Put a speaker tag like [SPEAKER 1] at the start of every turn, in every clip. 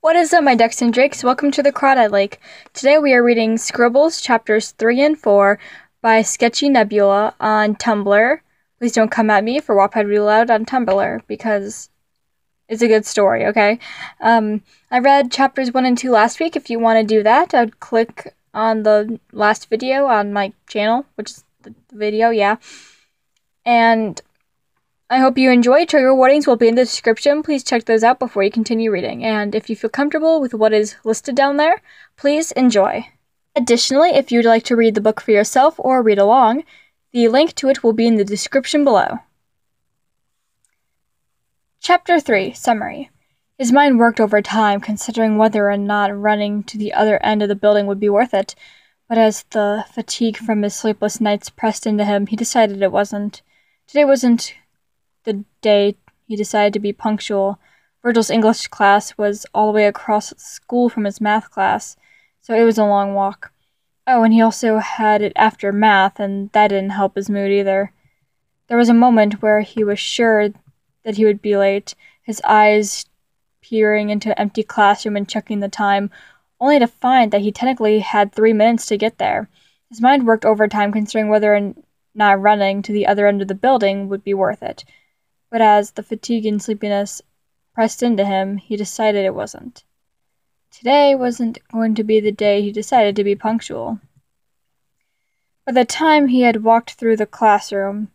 [SPEAKER 1] What is up, my ducks and drakes? Welcome to the Crawdad Lake. Today we are reading Scribbles, chapters 3 and 4 by sketchynebula on Tumblr. Please don't come at me for Wattpad Read Aloud on Tumblr, because it's a good story, okay? I read chapters 1 and 2 last week. If you want to do that, I'd click on the last video on my channel, which is the video, yeah. And I hope you enjoy. Trigger warnings will be in the description. Please check those out before you continue reading. And if you feel comfortable with what is listed down there, please enjoy. Additionally, if you'd like to read the book for yourself or read along, the link to it will be in the description below. Chapter 3, Summary. His mind worked overtime, considering whether or not running to the other end of the building would be worth it. But as the fatigue from his sleepless nights pressed into him, he decided it wasn't. Today wasn't the day he decided to be punctual. Virgil's English class was all the way across school from his math class, so it was a long walk. Oh, and he also had it after math, and that didn't help his mood either. There was a moment where he was sure that he would be late, his eyes peering into an empty classroom and checking the time, only to find that he technically had 3 minutes to get there. His mind worked overtime, considering whether or not running to the other end of the building would be worth it. But as the fatigue and sleepiness pressed into him, he decided it wasn't. Today wasn't going to be the day he decided to be punctual. By the time he had walked through the classroom,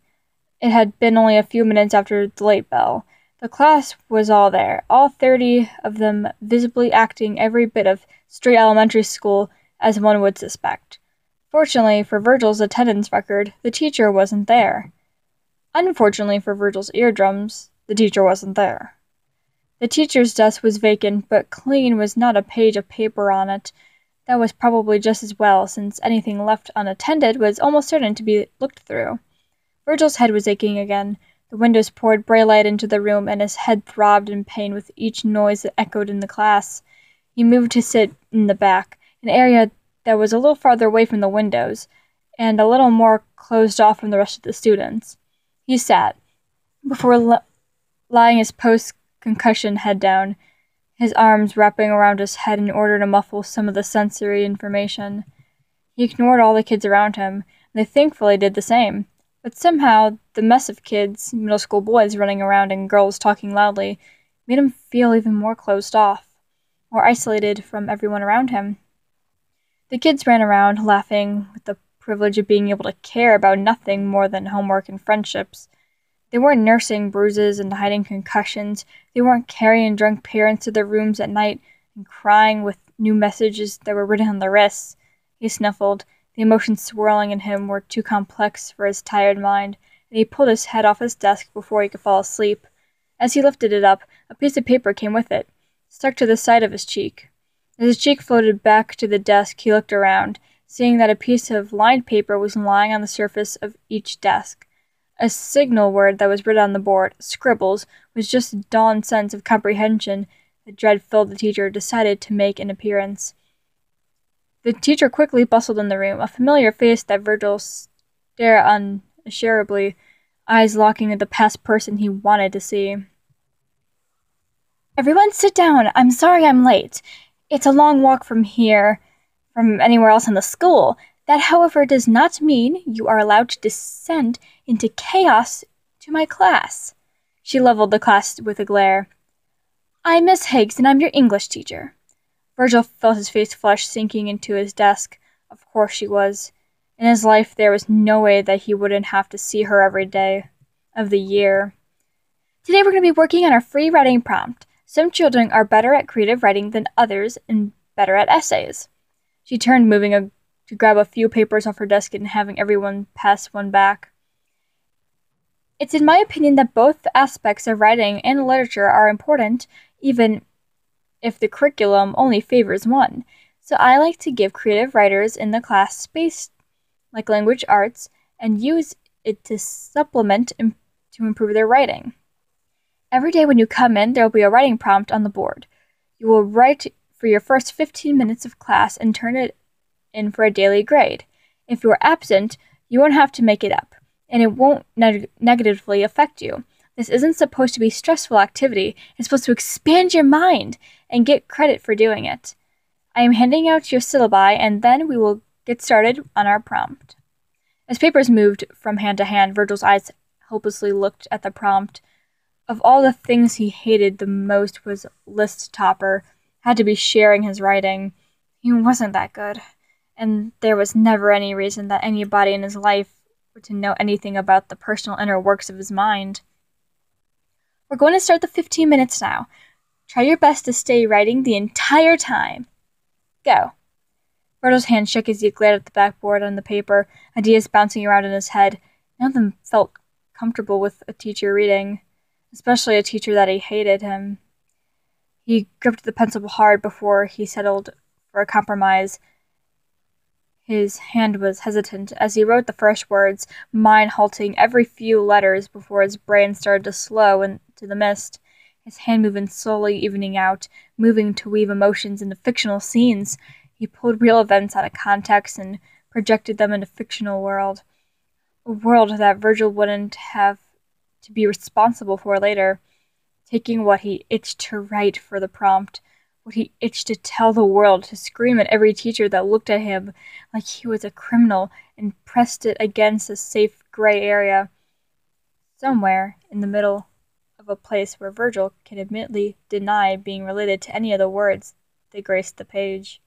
[SPEAKER 1] it had been only a few minutes after the late bell. The class was all there, all 30 of them visibly acting every bit of straight elementary school as one would suspect. Fortunately for Virgil's attendance record, the teacher wasn't there. Unfortunately for Virgil's eardrums, the teacher wasn't there. The teacher's desk was vacant, but clean was not a page of paper on it. That was probably just as well, since anything left unattended was almost certain to be looked through. Virgil's head was aching again. The windows poured bright light into the room, and his head throbbed in pain with each noise that echoed in the class. He moved to sit in the back, an area that was a little farther away from the windows, and a little more closed off from the rest of the students. He sat, before lying his post-concussion head down, his arms wrapping around his head in order to muffle some of the sensory information. He ignored all the kids around him, and they thankfully did the same. But somehow, the mess of kids, middle school boys running around and girls talking loudly, made him feel even more closed off, more isolated from everyone around him. The kids ran around, laughing with the privilege of being able to care about nothing more than homework and friendships. They weren't nursing bruises and hiding concussions. They weren't carrying drunk parents to their rooms at night and crying with new messages that were written on their wrists. He snuffled. The emotions swirling in him were too complex for his tired mind, and he pulled his head off his desk before he could fall asleep. As he lifted it up, a piece of paper came with it, stuck to the side of his cheek. As his cheek floated back to the desk, he looked around, seeing that a piece of lined paper was lying on the surface of each desk. A signal word that was written on the board, Scribbles, was just a dawned sense of comprehension that dread filled the teacher decided to make an appearance. The teacher quickly bustled in the room, a familiar face that Virgil stared unashamedly, eyes locking with the past person he wanted to see. "Everyone sit down. I'm sorry I'm late. It's a long walk from here, from anywhere else in the school. That, however, does not mean you are allowed to descend into chaos to my class." She leveled the class with a glare. "I'm Miss Higgs, and I'm your English teacher." Virgil felt his face flush sinking into his desk. Of course she was. In his life, there was no way that he wouldn't have to see her every day of the year. "Today we're going to be working on our free writing prompt. Some children are better at creative writing than others and better at essays." She turned, moving to grab a few papers off her desk and having everyone pass one back. "It's in my opinion that both aspects of writing and literature are important, even if the curriculum only favors one. So I like to give creative writers in the class space, like language arts, and use it to supplement and to improve their writing. Every day when you come in, there will be a writing prompt on the board. You will write for your first 15 minutes of class and turn it in for a daily grade. If you are absent, you won't have to make it up, and it won't negatively affect you. This isn't supposed to be a stressful activity. It's supposed to expand your mind and get credit for doing it. I am handing out your syllabi, and then we will get started on our prompt." As papers moved from hand to hand, Virgil's eyes helplessly looked at the prompt. Of all the things he hated the most was list topper. Had to be sharing his writing. He wasn't that good, and there was never any reason that anybody in his life were to know anything about the personal inner works of his mind. "We're going to start the 15 minutes now. Try your best to stay writing the entire time. Go." Virgil's hand shook as he glared at the backboard and the paper, ideas bouncing around in his head. None of them felt comfortable with a teacher reading, especially a teacher that he hated him. He gripped the pencil hard before he settled for a compromise. His hand was hesitant as he wrote the first words, mind halting every few letters before his brain started to slow into the mist, his hand moving slowly, evening out, moving to weave emotions into fictional scenes. He pulled real events out of context and projected them into a fictional world, a world that Virgil wouldn't have to be responsible for later, taking what he itched to write for the prompt, what he itched to tell the world, to scream at every teacher that looked at him like he was a criminal, and pressed it against a safe gray area, somewhere in the middle of a place where Virgil can admittedly deny being related to any of the words that graced the page.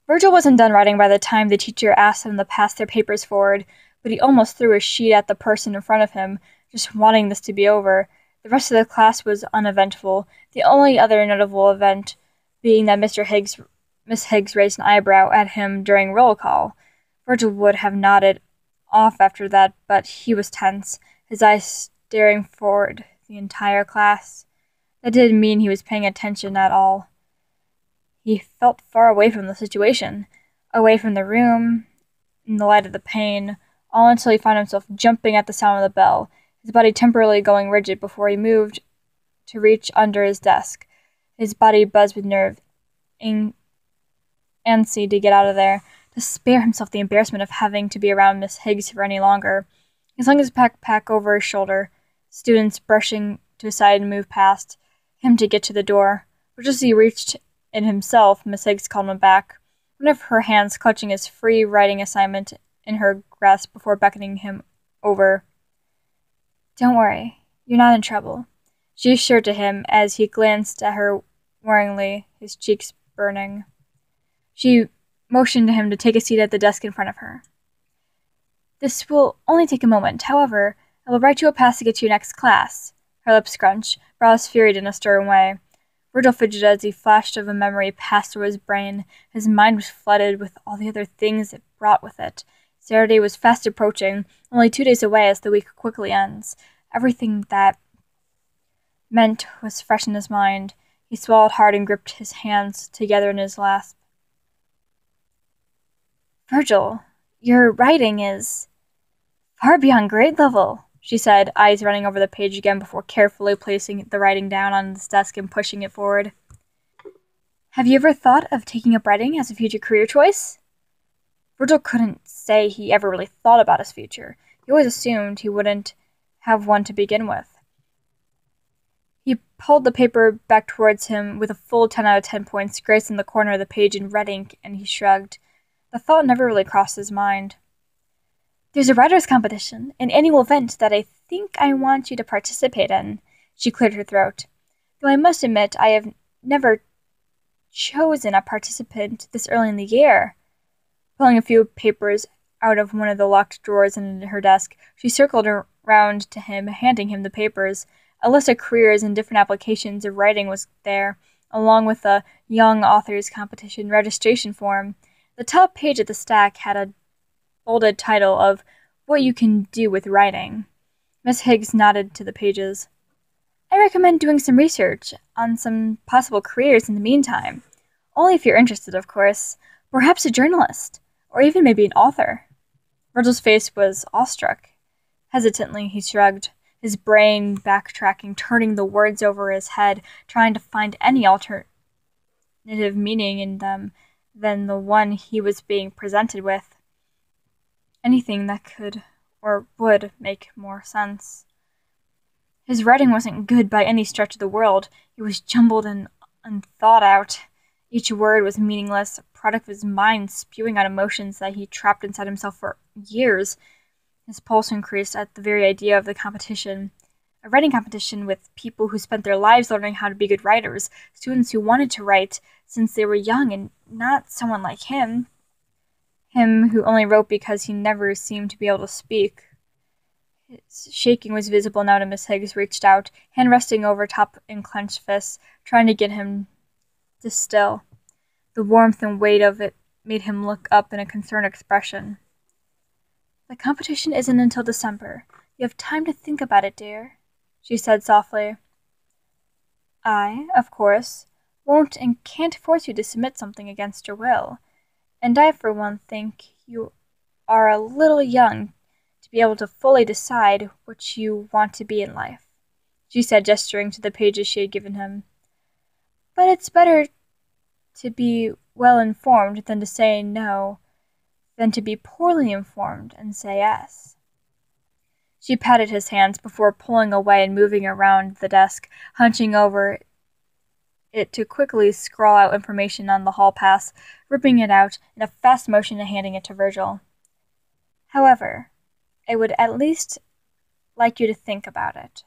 [SPEAKER 1] Virgil wasn't done writing by the time the teacher asked him to pass their papers forward, but he almost threw a sheet at the person in front of him, just wanting this to be over. The rest of the class was uneventful, the only other notable event being that Miss Higgs raised an eyebrow at him during roll call. Virgil would have nodded off after that, but he was tense, his eyes staring forward the entire class. That didn't mean he was paying attention at all. He felt far away from the situation, away from the room, in the light of the pane, all until he found himself jumping at the sound of the bell, his body temporarily going rigid before he moved to reach under his desk. His body buzzed with nerve, antsy to get out of there, to spare himself the embarrassment of having to be around Miss Higgs for any longer. He slung his backpack over his shoulder, students brushing to his side and moved past him to get to the door. But just as he reached it himself, Miss Higgs called him back, one of her hands clutching his free writing assignment in her grasp before beckoning him over. "Don't worry, you're not in trouble," she assured to him as he glanced at her worryingly, his cheeks burning. She motioned to him to take a seat at the desk in front of her. "This will only take a moment. However, I will write you a pass to get to your next class." Her lips scrunched, brows furrowed in a stern way. Virgil fidgeted as he flashed of a memory passed through his brain. His mind was flooded with all the other things it brought with it. Saturday was fast approaching, only 2 days away as the week quickly ends. Everything that meant was fresh in his mind. He swallowed hard and gripped his hands together in his clasp. "Virgil, your writing is far beyond grade level," she said, eyes running over the page again before carefully placing the writing down on his desk and pushing it forward. "Have you ever thought of taking up writing as a future career choice?" Virgil couldn't say he ever really thought about his future. He always assumed he wouldn't have one to begin with. He pulled the paper back towards him with a full 10 out of 10 points graced in the corner of the page in red ink, and he shrugged. The thought never really crossed his mind. "There's a writers' competition, an annual event that I think I want you to participate in." She cleared her throat. "Though I must admit I have never chosen a participant this early in the year." Pulling a few papers out of one of the locked drawers in her desk, she circled around to him, handing him the papers. A list of careers and different applications of writing was there, along with a Young Authors Competition registration form. The top page of the stack had a bolded title of "What You Can Do with Writing." Miss Higgs nodded to the pages. "I recommend doing some research on some possible careers in the meantime. Only if you're interested, of course. Perhaps a journalist, or even maybe an author." Virgil's face was awestruck. Hesitantly, he shrugged, his brain backtracking, turning the words over his head, trying to find any alternative meaning in them than the one he was being presented with. Anything that could or would make more sense. His writing wasn't good by any stretch of the word. It was jumbled and unthought out. Each word was meaningless, a product of his mind spewing out emotions that he trapped inside himself for years. His pulse increased at the very idea of the competition. A writing competition with people who spent their lives learning how to be good writers, students who wanted to write since they were young, and not someone like him. Him who only wrote because he never seemed to be able to speak. His shaking was visible now, and Miss Higgs reached out, hand resting over top in clenched fists, trying to get him to still. The warmth and weight of it made him look up in a concerned expression. "The competition isn't until December. You have time to think about it, dear," she said softly. "I, of course, won't and can't force you to submit something against your will, and I, for one, think you are a little young to be able to fully decide what you want to be in life," she said, gesturing to the pages she had given him. "But it's better to be well-informed than to say no, than to be poorly informed and say yes." She patted his hands before pulling away and moving around the desk, hunching over it to quickly scrawl out information on the hall pass, ripping it out in a fast motion and handing it to Virgil. "However, I would at least like you to think about it."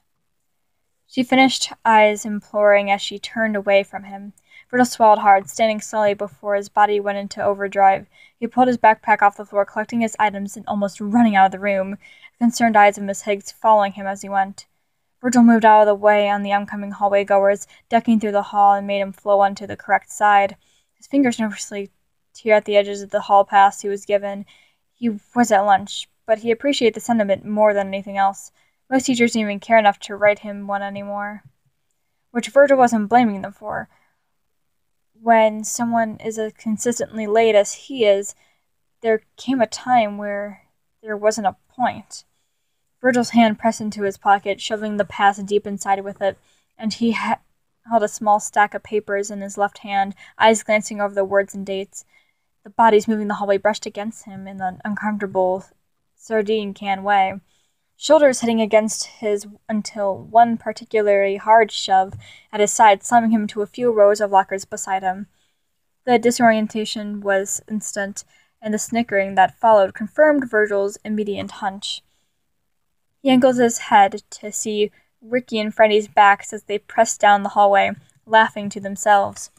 [SPEAKER 1] She finished, eyes imploring as she turned away from him. Virgil swallowed hard, standing slowly before his body went into overdrive. He pulled his backpack off the floor, collecting his items and almost running out of the room, the concerned eyes of Miss Higgs following him as he went. Virgil moved out of the way on the oncoming hallway goers, ducking through the hall and made him flow onto the correct side. His fingers nervously teared at the edges of the hall pass he was given. He was at lunch, but he appreciated the sentiment more than anything else. Most teachers didn't even care enough to write him one anymore, which Virgil wasn't blaming them for. When someone is as consistently late as he is, there came a time where there wasn't a point. Virgil's hand pressed into his pocket, shoving the pass deep inside with it, and he held a small stack of papers in his left hand, eyes glancing over the words and dates. The bodies moving the hallway brushed against him in an uncomfortable sardine can way, shoulders hitting against his until one particularly hard shove at his side, slamming him into a few rows of lockers beside him. The disorientation was instant, and the snickering that followed confirmed Virgil's immediate hunch. He angled his head to see Ricky and Freddy's backs as they pressed down the hallway, laughing to themselves.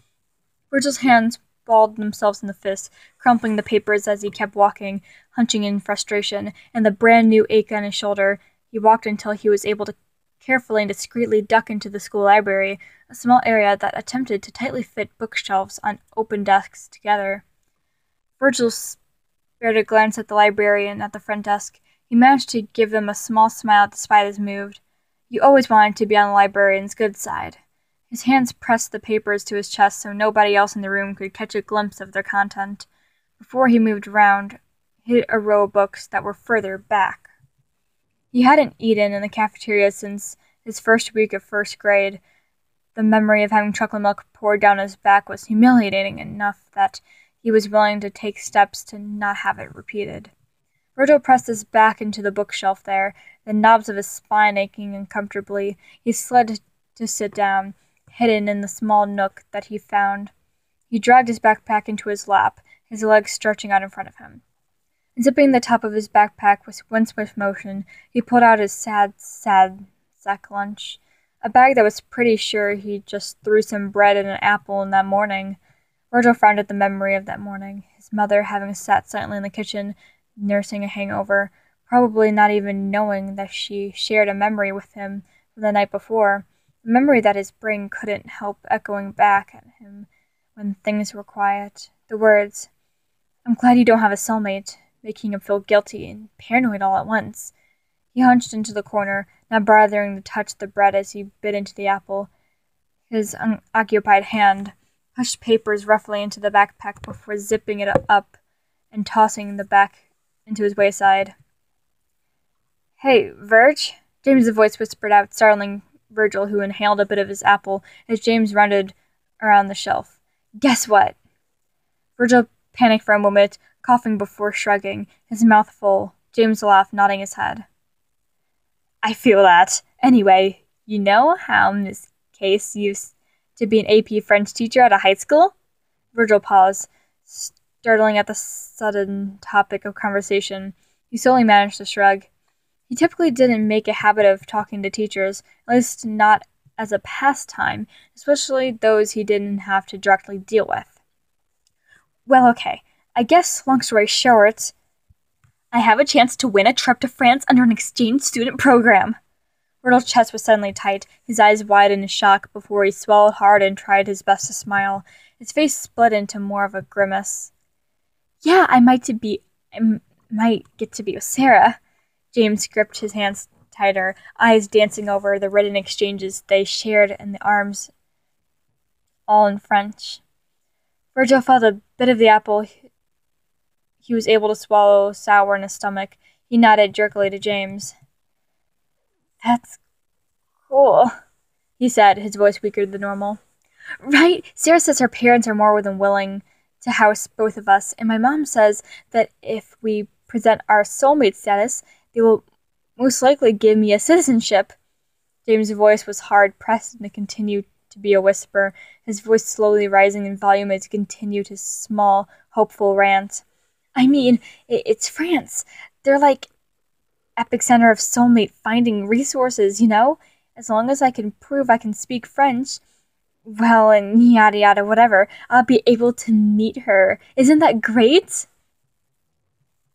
[SPEAKER 1] Virgil's hands balled themselves in the fists, crumpling the papers as he kept walking, hunching in frustration, and the brand-new ache on his shoulder. He walked until he was able to carefully and discreetly duck into the school library, a small area that attempted to tightly fit bookshelves on open desks together. Virgil spared a glance at the librarian at the front desk. He managed to give them a small smile despite his mood. You always wanted to be on the librarian's good side. His hands pressed the papers to his chest so nobody else in the room could catch a glimpse of their content. Before he moved around, hit a row of books that were further back. He hadn't eaten in the cafeteria since his first week of first grade. The memory of having chocolate milk poured down his back was humiliating enough that he was willing to take steps to not have it repeated. Virgil pressed his back into the bookshelf there, the knobs of his spine aching uncomfortably. He slid to sit down, hidden in the small nook that he found. He dragged his backpack into his lap, his legs stretching out in front of him. Zipping the top of his backpack with one swift motion, he pulled out his sad sack lunch, a bag that was pretty sure he just threw some bread and an apple in that morning. Virgil frowned at the memory of that morning, his mother having sat silently in the kitchen, nursing a hangover, probably not even knowing that she shared a memory with him from the night before, a memory that his brain couldn't help echoing back at him when things were quiet. The words, "I'm glad you don't have a cellmate," making him feel guilty and paranoid all at once. He hunched into the corner, not bothering to touch the bread as he bit into the apple. His unoccupied hand pushed papers roughly into the backpack before zipping it up and tossing the back into his wayside. "Hey, Virg," James' voice whispered out, startling Virgil, who inhaled a bit of his apple as James rounded around the shelf. "Guess what?" Virgil panicked for a moment, coughing before shrugging, his mouth full. James laughed, nodding his head. "I feel that. Anyway, You know how Miss Case used to be an AP French teacher at a high school? Virgil paused, startling at the sudden topic of conversation. He solely managed to shrug. He typically didn't make a habit of talking to teachers, at least not as a pastime, especially those he didn't have to directly deal with. Well, okay. I guess, long story short, I have a chance to win a trip to France under an exchange student program. Virgil's chest was suddenly tight, his eyes wide in shock before he swallowed hard and tried his best to smile. His face split into more of a grimace. Yeah, I might get to be with Sarah. James gripped his hands tighter, eyes dancing over the written exchanges they shared in the arms, all in French. Virgil felt a bit of the apple he was able to swallow sour in his stomach. He nodded jerkily to James. That's cool, he said, his voice weaker than normal. Right? Sarah says her parents are more than willing to house both of us, and my mom says that if we present our soulmate status, they will most likely give me a citizenship. James' voice was hard-pressed and it continued to be a whisper, his voice slowly rising in volume as he continued his small, hopeful rant. I mean, it's France. They're like epicenter of soulmate finding resources, you know? As long as I can prove I can speak French, well, and yada yada whatever, I'll be able to meet her. Isn't that great?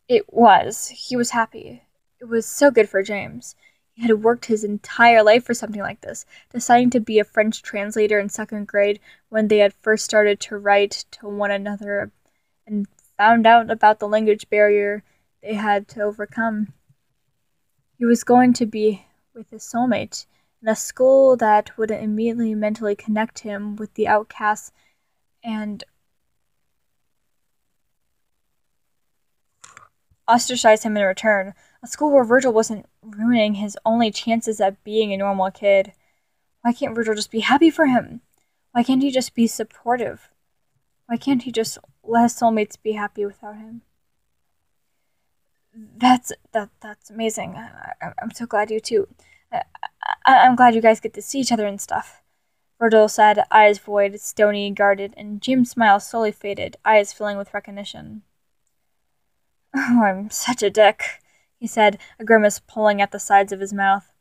[SPEAKER 1] It was. He was happy. It was so good for James. He had worked his entire life for something like this, deciding to be a French translator in second grade when they had first started to write to one another and found out about the language barrier they had to overcome. He was going to be with his soulmate in a school that would immediately mentally connect him with the outcasts and ostracize him in return. A school where Virgil wasn't ruining his only chances at being a normal kid. Why can't Virgil just be happy for him? Why can't he just be supportive? Why can't he just let his soulmates be happy without him? That's amazing. I'm so glad you two. I'm glad you guys get to see each other and stuff. Virgil said, eyes void, stony, guarded, and James' smile slowly faded, eyes filling with recognition. Oh, I'm such a dick, he said, a grimace pulling at the sides of his mouth.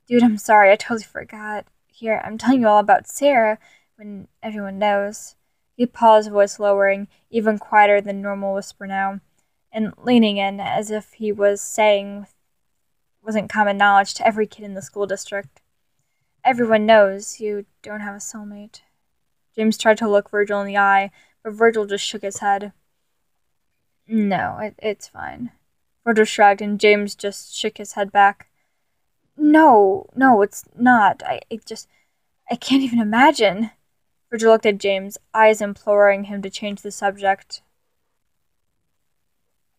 [SPEAKER 1] Dude, I'm sorry, I totally forgot. Here, I'm telling you all about Sarah when everyone knows. He paused, voice lowering, even quieter than normal whisper now, and leaning in as if he was saying wasn't common knowledge to every kid in the school district. Everyone knows you don't have a soulmate. James tried to look Virgil in the eye, but Virgil just shook his head. No, it's fine. Virgil shrugged, and James just shook his head back. No, it's not. I can't even imagine. Virgil looked at James, eyes imploring him to change the subject.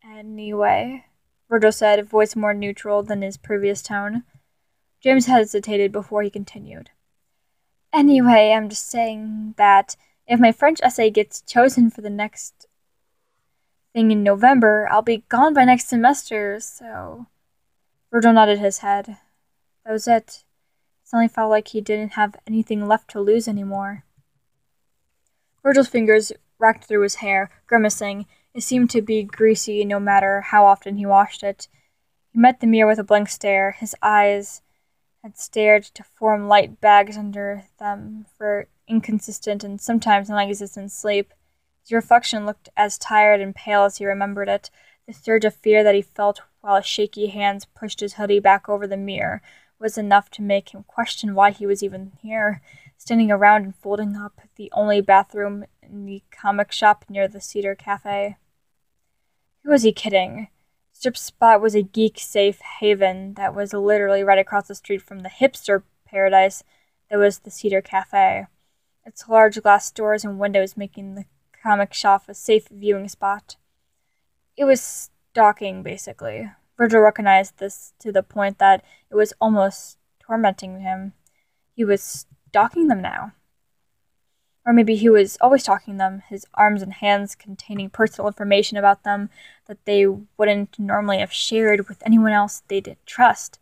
[SPEAKER 1] Anyway, Virgil said, voice more neutral than his previous tone. James hesitated before he continued. Anyway, I'm just saying that if my French essay gets chosen for the next thing in November, I'll be gone by next semester, so... Virgil nodded his head. That was it. It suddenly felt like he didn't have anything left to lose anymore. Virgil's fingers racked through his hair, grimacing. It seemed to be greasy no matter how often he washed it. He met the mirror with a blank stare. His eyes had stared to form light bags under them for inconsistent and sometimes non-existent sleep. His reflection looked as tired and pale as he remembered it. The surge of fear that he felt while his shaky hands pushed his hoodie back over the mirror was enough to make him question why he was even here, standing around and folding up the only bathroom in the comic shop near the Cedar Cafe. Who was he kidding? Strip Spot was a geek-safe haven that was literally right across the street from the hipster paradise that was the Cedar Cafe, its large glass doors and windows making the comic shop a safe viewing spot. It was stalking, basically. Virgil recognized this to the point that it was almost tormenting him. He was stalking them now. Or maybe he was always stalking them, his arms and hands containing personal information about them that they wouldn't normally have shared with anyone else they didn't trust.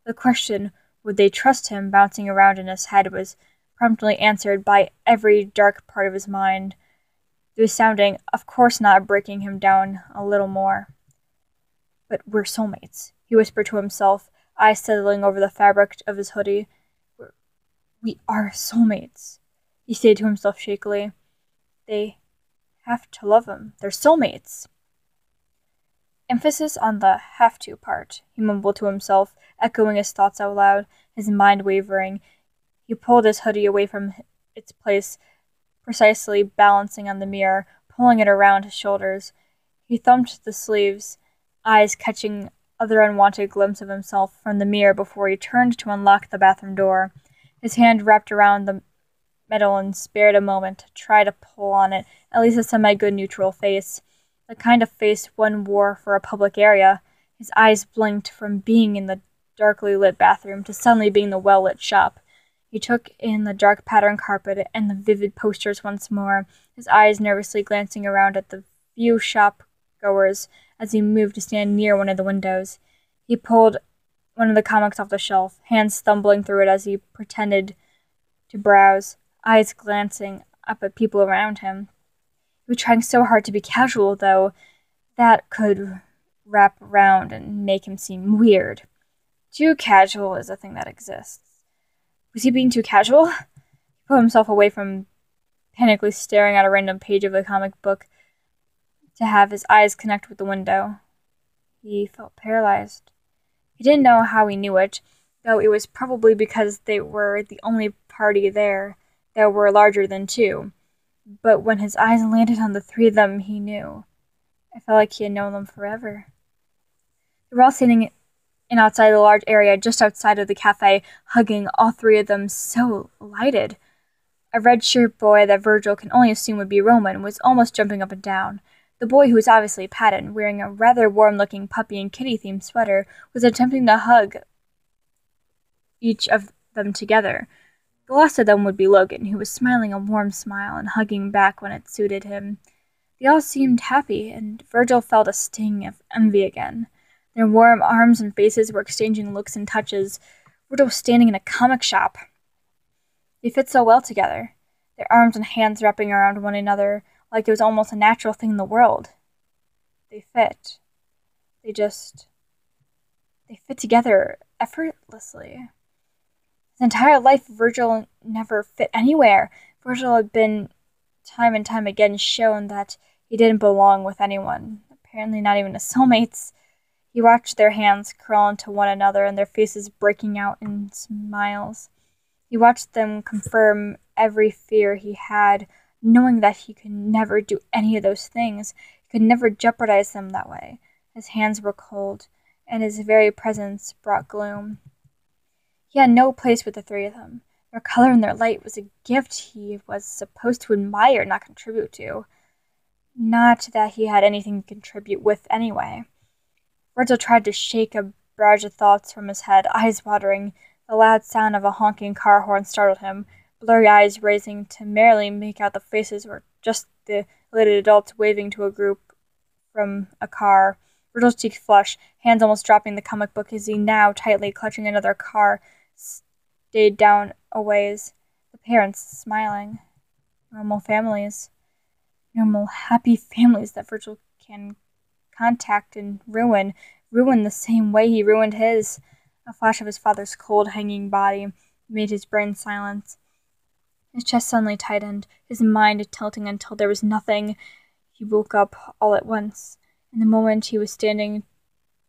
[SPEAKER 1] The question Would they trust him? Bouncing around in his head was promptly answered by every dark part of his mind. The resounding, "Of course not," breaking him down a little more. "But we're soulmates," he whispered to himself, eyes settling over the fabric of his hoodie. "We are soulmates," he said to himself shakily. "They have to love him. They're soulmates." Emphasis on the "have to" part, he mumbled to himself, echoing his thoughts out loud, his mind wavering. He pulled his hoodie away from its place, precisely balancing on the mirror, pulling it around his shoulders. He thumped the sleeves, eyes catching other unwanted glimpse of himself from the mirror before he turned to unlock the bathroom door. His hand wrapped around the metal and spared a moment to try to pull on it at least a semi-good neutral face, the kind of face one wore for a public area. His eyes blinked from being in the darkly lit bathroom to suddenly being in the well-lit shop. He took in the dark patterned carpet and the vivid posters once more, his eyes nervously glancing around at the few shop-goers as he moved to stand near one of the windows. He pulled one of the comics off the shelf, hands stumbling through it as he pretended to browse, eyes glancing up at people around him. He was trying so hard to be casual, though, that could wrap around and make him seem weird. Too casual is a thing that exists. Was he being too casual? He pulled himself away from panically staring at a random page of a comic book to have his eyes connect with the window. He felt paralyzed. He didn't know how he knew it, though it was probably because they were the only party there that were larger than two. But when his eyes landed on the three of them, he knew. It felt like he had known them forever. They were all sitting in outside the large area just outside of the cafe, hugging, all three of them so lighted. A red-shirt boy that Virgil can only assume would be Roman was almost jumping up and down. The boy, who was obviously Patton, wearing a rather warm-looking puppy and kitty-themed sweater, was attempting to hug each of them together. The last of them would be Logan, who was smiling a warm smile and hugging back when it suited him. They all seemed happy, and Virgil felt a sting of envy again. Their warm arms and faces were exchanging looks and touches. Virgil was standing in a comic shop. They fit so well together, their arms and hands wrapping around one another like it was almost a natural thing in the world. They fit. They fit together effortlessly. His entire life, Virgil never fit anywhere. Virgil had been time and time again shown that he didn't belong with anyone, apparently not even his soulmates. He watched their hands curl into one another and their faces breaking out in smiles. He watched them confirm every fear he had, knowing that he could never do any of those things. He could never jeopardize them that way. His hands were cold, and his very presence brought gloom. He had no place with the three of them. Their color and their light was a gift he was supposed to admire, not contribute to. Not that he had anything to contribute with anyway. Virgil tried to shake a barrage of thoughts from his head, eyes watering. The loud sound of a honking car horn startled him. Blurry eyes raising to merely make out the faces were just the elated adults waving to a group from a car. Virgil's cheeks flushed, hands almost dropping the comic book as he, now tightly clutching another car, stayed down a ways. The parents smiling. Normal families. Normal, happy families that Virgil can contact and ruin the same way he ruined his. A flash of his father's cold, hanging body made his brain silence. His chest suddenly tightened, his mind tilting until there was nothing. He woke up all at once. In the moment he was standing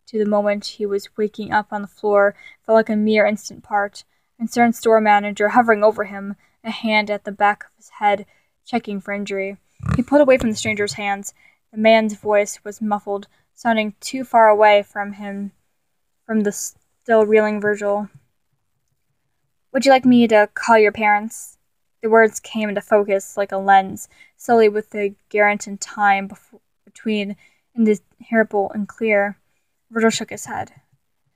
[SPEAKER 1] to the moment he was waking up on the floor felt like a mere instant part. A concerned store manager hovering over him, a hand at the back of his head, checking for injury. He pulled away from the stranger's hands. The man's voice was muffled, sounding too far away from him, from the still reeling Virgil. "Would you like me to call your parents?" The words came into focus like a lens, slowly with the Garanton time between inheritable and clear. Virgil shook his head.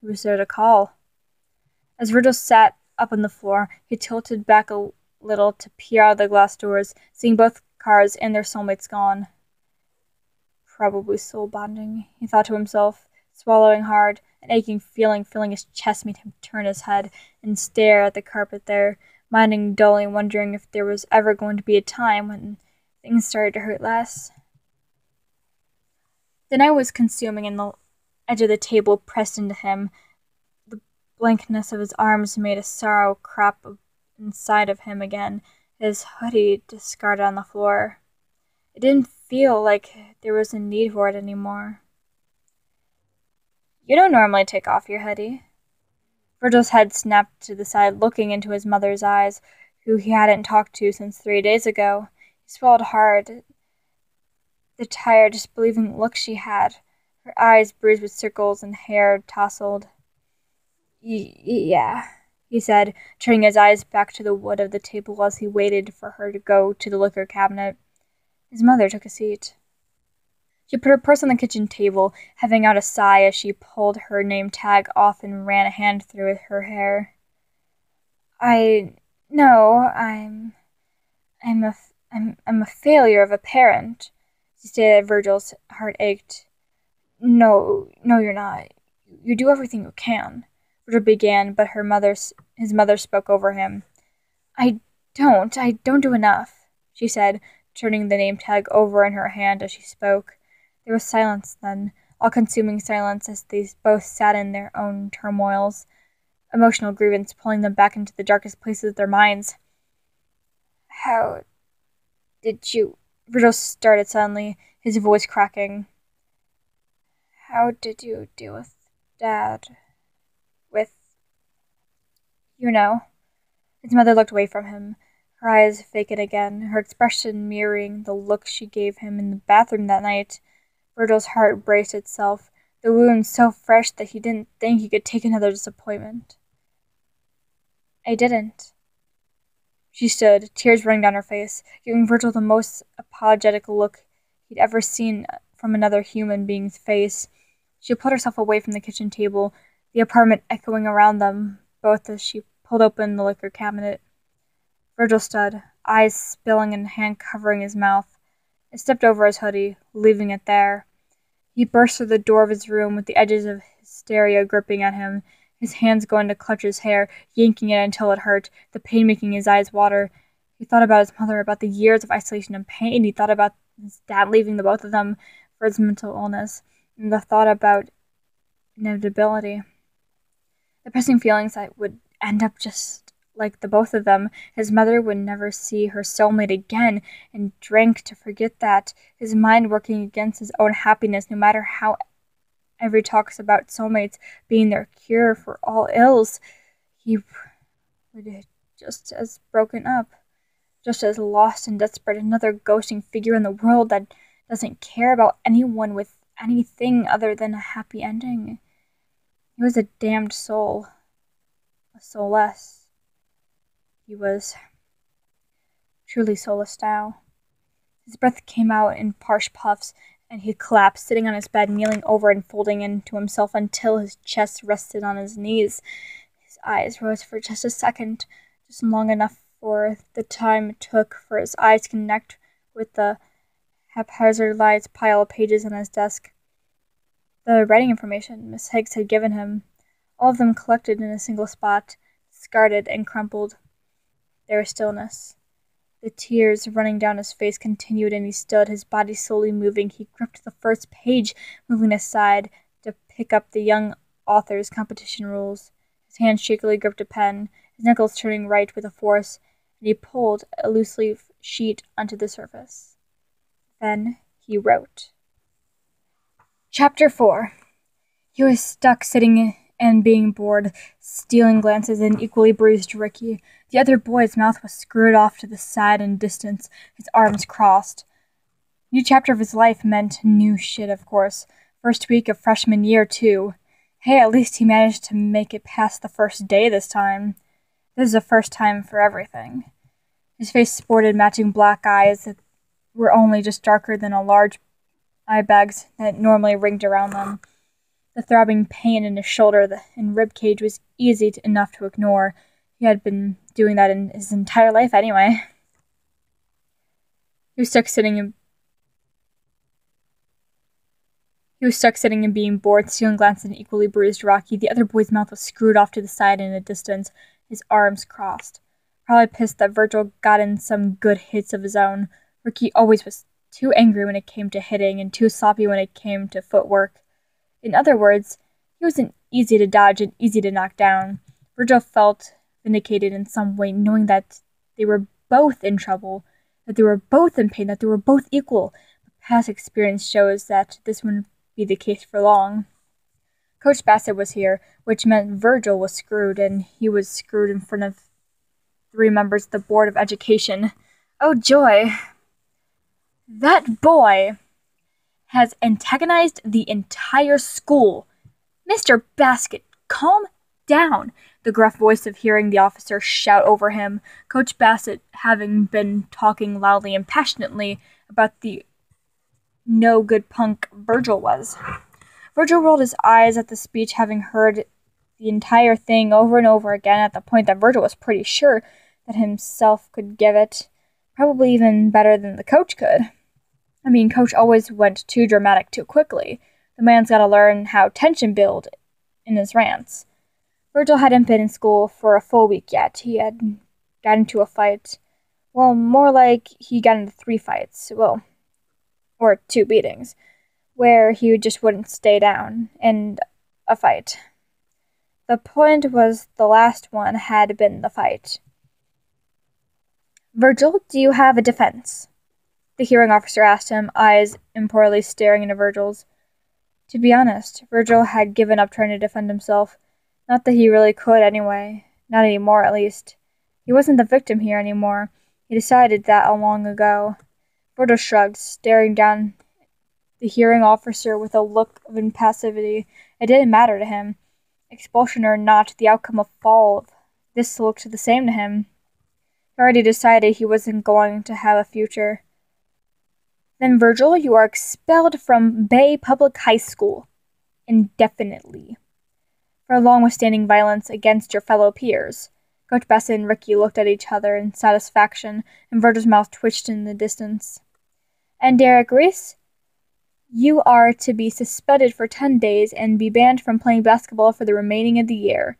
[SPEAKER 1] Who was there to call? As Virgil sat up on the floor, he tilted back a little to peer out of the glass doors, seeing both cars and their soulmates gone. Probably soul bonding, he thought to himself, swallowing hard. An aching feeling filling his chest made him turn his head and stare at the carpet there, minding dully, wondering if there was ever going to be a time when things started to hurt less. The night was consuming, and the edge of the table pressed into him. The blankness of his arms made a sorrow crop inside of him again, his hoodie discarded on the floor. It didn't feel like there was a need for it anymore. "You don't normally take off your hoodie." Virgil's head snapped to the side, looking into his mother's eyes, who he hadn't talked to since 3 days ago. He swallowed hard. The tired, disbelieving look she had, her eyes bruised with circles and hair tousled. Yeah, he said, turning his eyes back to the wood of the table as he waited for her to go to the liquor cabinet. His mother took a seat. She put her purse on the kitchen table, having out a sigh as she pulled her name tag off and ran a hand through her hair. I'm a failure of a parent," she stated. Virgil's heart ached. No, you're not. You do everything you can," Virgil began, but his mother spoke over him. I don't do enough," she said, turning the name tag over in her hand as she spoke. There was silence then, all-consuming silence, as they both sat in their own turmoils, emotional grievance pulling them back into the darkest places of their minds. "How did you—" Virgil started suddenly, his voice cracking. "How did you deal with Dad? With, you know?" His mother looked away from him, her eyes vacant again, her expression mirroring the look she gave him in the bathroom that night. Virgil's heart braced itself, the wound so fresh that he didn't think he could take another disappointment. "I didn't." She stood, tears running down her face, giving Virgil the most apologetic look he'd ever seen from another human being's face. She pulled herself away from the kitchen table, the apartment echoing around them both as she pulled open the liquor cabinet. Virgil stood, eyes spilling and hand covering his mouth. I stepped over his hoodie, leaving it there. He burst through the door of his room with the edges of hysteria gripping at him, his hands going to clutch his hair, yanking it until it hurt, the pain making his eyes water. He thought about his mother, about the years of isolation and pain. He thought about his dad leaving the both of them for his mental illness, and the thought about inevitability. The pressing feelings that would end up just like the both of them. His mother would never see her soulmate again, and drank to forget that, his mind working against his own happiness, no matter how ever talks about soulmates being their cure for all ills. He would just as broken up, just as lost and desperate, another ghosting figure in the world that doesn't care about anyone with anything other than a happy ending. He was a damned soul, a soulless. He was truly soulless now. His breath came out in harsh puffs, and he collapsed, sitting on his bed, kneeling over and folding into himself until his chest rested on his knees. His eyes rose for just a second, just long enough for the time it took for his eyes to connect with the haphazard-sized pile of pages on his desk. The writing information Miss Higgs had given him, all of them collected in a single spot, discarded and crumpled. There was stillness. The tears running down his face continued, and he stood, his body slowly moving. He gripped the first page, moving aside to pick up the young author's competition rules. His hand shakily gripped a pen, his knuckles turning right with a force, and he pulled a loose-leaf sheet onto the surface. Then he wrote. Chapter 4. He was stuck sitting and being bored, stealing glances at an equally bruised Ricky. The other boy's mouth was screwed off to the side in distance, his arms crossed. New chapter of his life meant new shit, of course. First week of freshman year, too. Hey, at least he managed to make it past the first day this time. This is the first time for everything. His face sported matching black eyes that were only just darker than a large eye bags that normally ringed around them. The throbbing pain in his shoulder and rib cage was easy enough to ignore. He had been doing that in his entire life anyway. He was stuck sitting He was stuck sitting and being bored, stealing glances at an equally bruised Rocky. The other boy's mouth was screwed off to the side in the distance, his arms crossed. Probably pissed that Virgil got in some good hits of his own. Ricky always was too angry when it came to hitting and too sloppy when it came to footwork. In other words, he wasn't easy to dodge and easy to knock down. Virgil felt vindicated in some way, knowing that they were both in trouble, that they were both in pain, that they were both equal. But past experience shows that this wouldn't be the case for long. Coach Bassett was here, which meant Virgil was screwed, and he was screwed in front of 3 members of the Board of Education. Oh joy! That boy has antagonized the entire school. Mr. Bassett, calm down, the gruff voice of hearing the officer shout over him, Coach Bassett having been talking loudly and passionately about the no-good punk Virgil was. Virgil rolled his eyes at the speech, having heard the entire thing over and over again, at the point that Virgil was pretty sure that himself could give it, probably even better than the coach could. I mean, Coach always went too dramatic too quickly. The man's got to learn how tension build in his rants. Virgil hadn't been in school for a full week yet. He had got into a fight. Well, more like he got into 3 fights. Well, or 2 beatings, where he just wouldn't stay down, and a fight. The point was the last one had been the fight. Virgil, do you have a defense? The hearing officer asked him, eyes imploringly staring into Virgil's. To be honest, Virgil had given up trying to defend himself. Not that he really could anyway. Not anymore, at least. He wasn't the victim here anymore. He decided that long ago. Virgil shrugged, staring down the hearing officer with a look of impassivity. It didn't matter to him. Expulsion or not, the outcome of all of this looked the same to him. He already decided he wasn't going to have a future. Then, Virgil, you are expelled from Bay Public High School indefinitely for long-withstanding violence against your fellow peers. Coach Bassett and Ricky looked at each other in satisfaction, and Virgil's mouth twitched in the distance. And Derek Reese, you are to be suspended for 10 days and be banned from playing basketball for the remaining of the year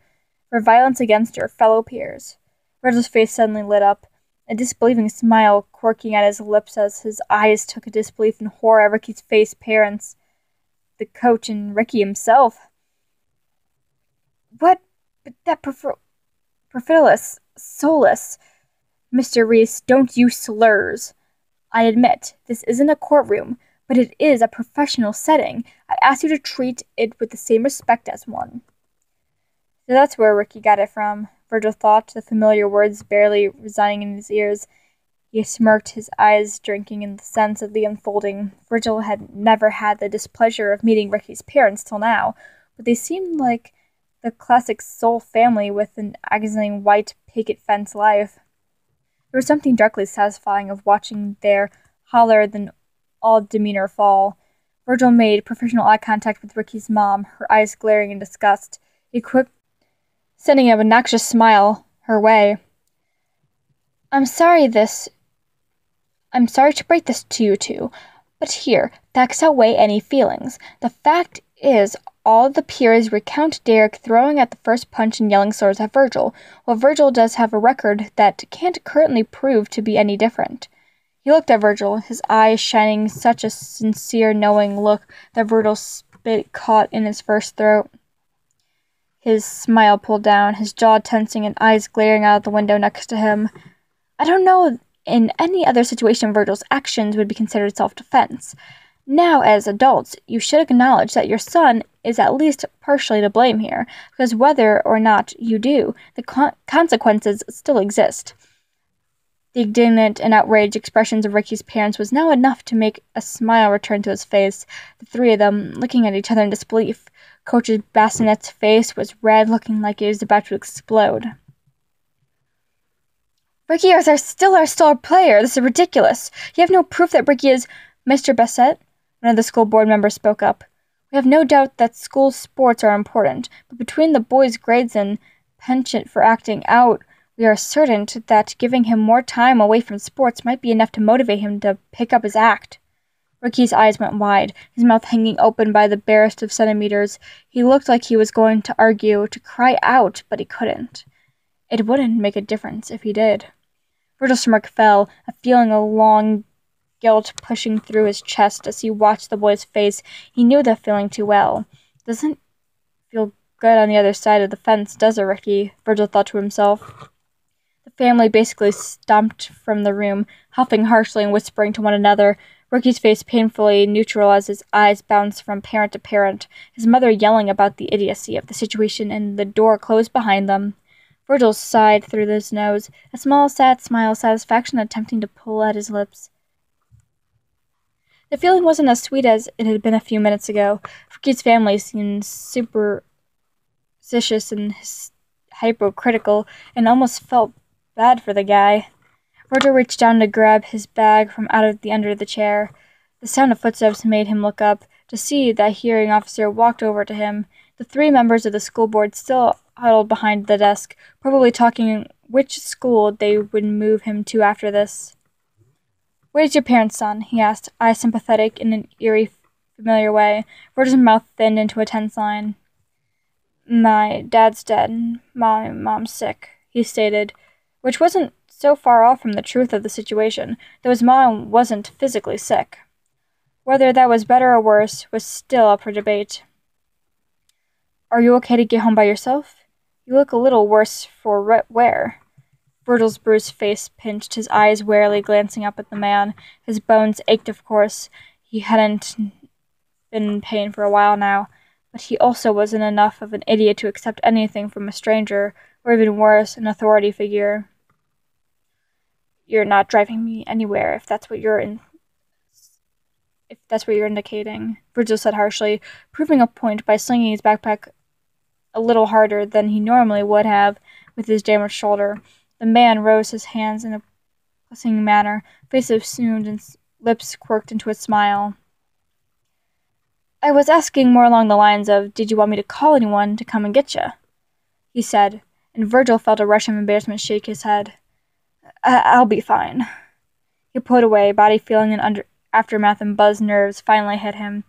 [SPEAKER 1] for violence against your fellow peers. Virgil's face suddenly lit up, a disbelieving smile quirking at his lips as his eyes took a disbelief and horror at Ricky's face, parents, the coach, and Ricky himself. What? But that perfidious, soulless. Mr. Reese, don't use slurs. I admit, this isn't a courtroom, but it is a professional setting. I ask you to treat it with the same respect as one. So that's where Ricky got it from, Virgil thought, the familiar words barely resounding in his ears. He smirked, his eyes drinking in the sense of the unfolding. Virgil had never had the displeasure of meeting Ricky's parents till now, but they seemed like the classic soul family with an agonizing white picket fence life. There was something darkly satisfying of watching their holier-than-all demeanor fall. Virgil made professional eye contact with Ricky's mom, her eyes glaring in disgust. He quick, sending an obnoxious smile her way. I'm sorry to break this to you two, but here, facts outweigh any feelings. The fact is, all the peers recount Derek throwing at the first punch and yelling slurs at Virgil, while Virgil does have a record that can't currently prove to be any different. He looked at Virgil, his eyes shining such a sincere, knowing look that Virgil's spit caught in his first throat. His smile pulled down, his jaw tensing and eyes glaring out the window next to him. I don't know in any other situation Virgil's actions would be considered self-defense. Now, as adults, you should acknowledge that your son is at least partially to blame here, because whether or not you do, the consequences still exist. The indignant and outraged expressions of Ricky's parents was now enough to make a smile return to his face, the 3 of them looking at each other in disbelief. Coach Bassinet's face was red, looking like it was about to explode. Ricky is still our star player. This is ridiculous. You have no proof that Ricky is... Mr. Bassett, one of the school board members spoke up. We have no doubt that school sports are important, but between the boys' grades and penchant for acting out, we are certain that giving him more time away from sports might be enough to motivate him to pick up his act. Ricky's eyes went wide, his mouth hanging open by the barest of centimeters. He looked like he was going to argue, to cry out, but he couldn't. It wouldn't make a difference if he did. Virgil's smirk fell, a feeling of long guilt pushing through his chest as he watched the boy's face. He knew that feeling too well. Doesn't feel good on the other side of the fence, does it, Ricky? Virgil thought to himself. The family basically stomped from the room, huffing harshly and whispering to one another. Ricky's face painfully neutral as his eyes bounced from parent to parent, his mother yelling about the idiocy of the situation, and the door closed behind them. Virgil sighed through his nose, a small, sad smile of satisfaction attempting to pull at his lips. The feeling wasn't as sweet as it had been a few minutes ago. Ricky's family seemed superstitious and hypocritical, and almost felt bad for the guy. Virgil reached down to grab his bag from under the chair. The sound of footsteps made him look up, to see that hearing officer walked over to him. The 3 members of the school board still huddled behind the desk, probably talking which school they would move him to after this. "Where's your parents, son?" he asked, eyes sympathetic in an eerie, familiar way. Virgil's mouth thinned into a tense line. "My dad's dead. My mom's sick," he stated, which wasn't so far off from the truth of the situation, though his mom wasn't physically sick. Whether that was better or worse was still up for debate. "Are you okay to get home by yourself? You look a little worse for wear." Virgil's bruised face pinched, his eyes warily glancing up at the man. His bones ached, of course. He hadn't been in pain for a while now, but he also wasn't enough of an idiot to accept anything from a stranger, or even worse, an authority figure. "You're not driving me anywhere, if that's what you're indicating," Virgil said harshly, proving a point by slinging his backpack a little harder than he normally would have with his damaged shoulder. The man rose his hands in a pressing manner, face assumed and lips quirked into a smile. "I was asking more along the lines of, did you want me to call anyone to come and get you?" he said, and Virgil felt a rush of embarrassment shake his head. I'll be fine." He pulled away, body feeling an aftermath, and buzzed nerves finally hit him.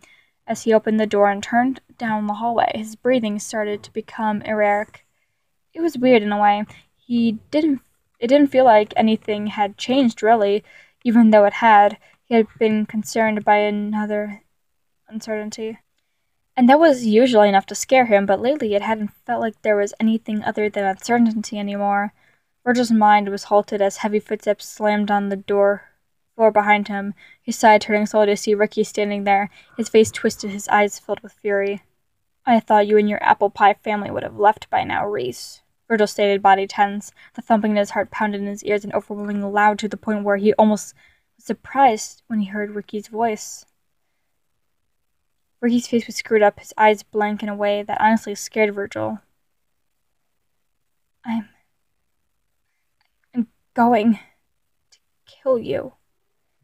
[SPEAKER 1] As he opened the door and turned down the hallway, his breathing started to become erratic. It was weird in a way. It didn't feel like anything had changed, really, even though it had. He had been concerned by another uncertainty. And that was usually enough to scare him, but lately it hadn't felt like there was anything other than uncertainty anymore. Virgil's mind was halted as heavy footsteps slammed on the floor behind him. He sighed, turning slowly to see Ricky standing there, his face twisted, his eyes filled with fury. "I thought you and your apple pie family would have left by now, Reese," Virgil stated, body tense. The thumping in his heart pounded in his ears and overwhelmingly loud to the point where he almost was surprised when he heard Ricky's voice. Ricky's face was screwed up, his eyes blank in a way that honestly scared Virgil. I'm going to kill you,"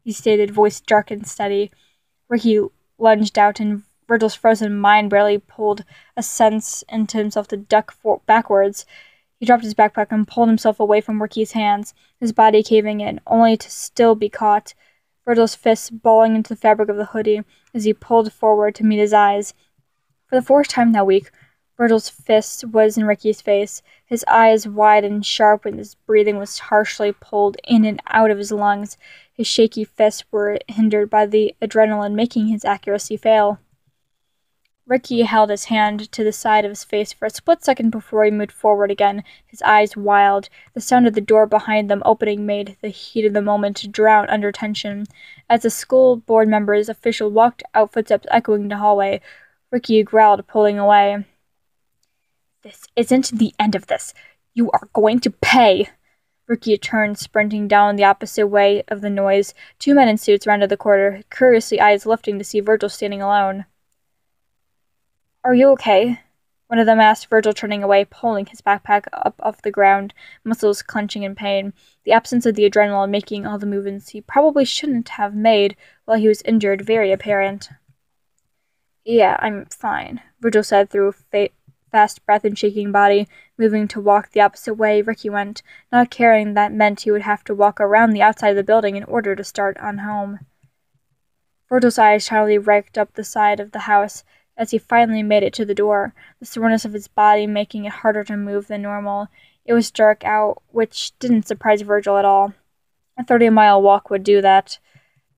[SPEAKER 1] he stated, voice dark and steady. Ricky lunged out, and Virgil's frozen mind barely pulled a sense into himself to duck backwards. He dropped his backpack and pulled himself away from Ricky's hands, his body caving in, only to still be caught, Virgil's fists balling into the fabric of the hoodie as he pulled forward to meet his eyes. For the fourth time that week, Virgil's fist was in Ricky's face, his eyes wide and sharp, and his breathing was harshly pulled in and out of his lungs. His shaky fists were hindered by the adrenaline, making his accuracy fail. Ricky held his hand to the side of his face for a split second before he moved forward again, his eyes wild. The sound of the door behind them opening made the heat of the moment drown under tension. As the school board member's official walked out, footsteps echoing the hallway, Ricky growled, pulling away. "This isn't the end of this. You are going to pay." Ricky turned, sprinting down the opposite way of the noise. 2 men in suits rounded the corner, curiously eyes lifting to see Virgil standing alone. "Are you okay?" one of them asked, Virgil turning away, pulling his backpack up off the ground, muscles clenching in pain, the absence of the adrenaline making all the movements he probably shouldn't have made while he was injured very apparent. "Yeah, I'm fine," Virgil said through fast breath and shaking body, moving to walk the opposite way Ricky went, not caring that meant he would have to walk around the outside of the building in order to start on home. Virgil's eyes shyly raked up the side of the house as he finally made it to the door, the soreness of his body making it harder to move than normal. It was dark out, which didn't surprise Virgil at all. A 30-mile walk would do that.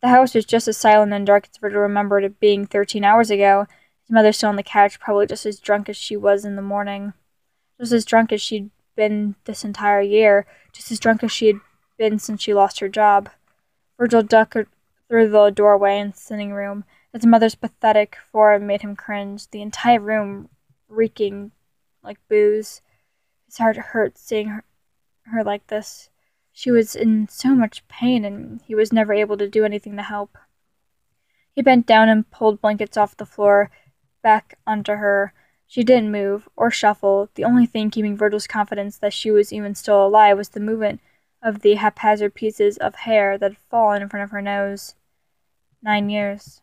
[SPEAKER 1] The house was just as silent and dark as Virgil remembered it being 13 hours ago. His mother still on the couch, probably just as drunk as she was in the morning. Just as drunk as she'd been this entire year. Just as drunk as she had been since she lost her job. Virgil ducked through the doorway in the sitting room. His mother's pathetic form made him cringe, the entire room reeking like booze. His heart hurt seeing her like this. She was in so much pain, and he was never able to do anything to help. He bent down and pulled blankets off the floor back onto her. She didn't move or shuffle. The only thing keeping Virgil's confidence that she was even still alive was the movement of the haphazard pieces of hair that had fallen in front of her nose. 9 years.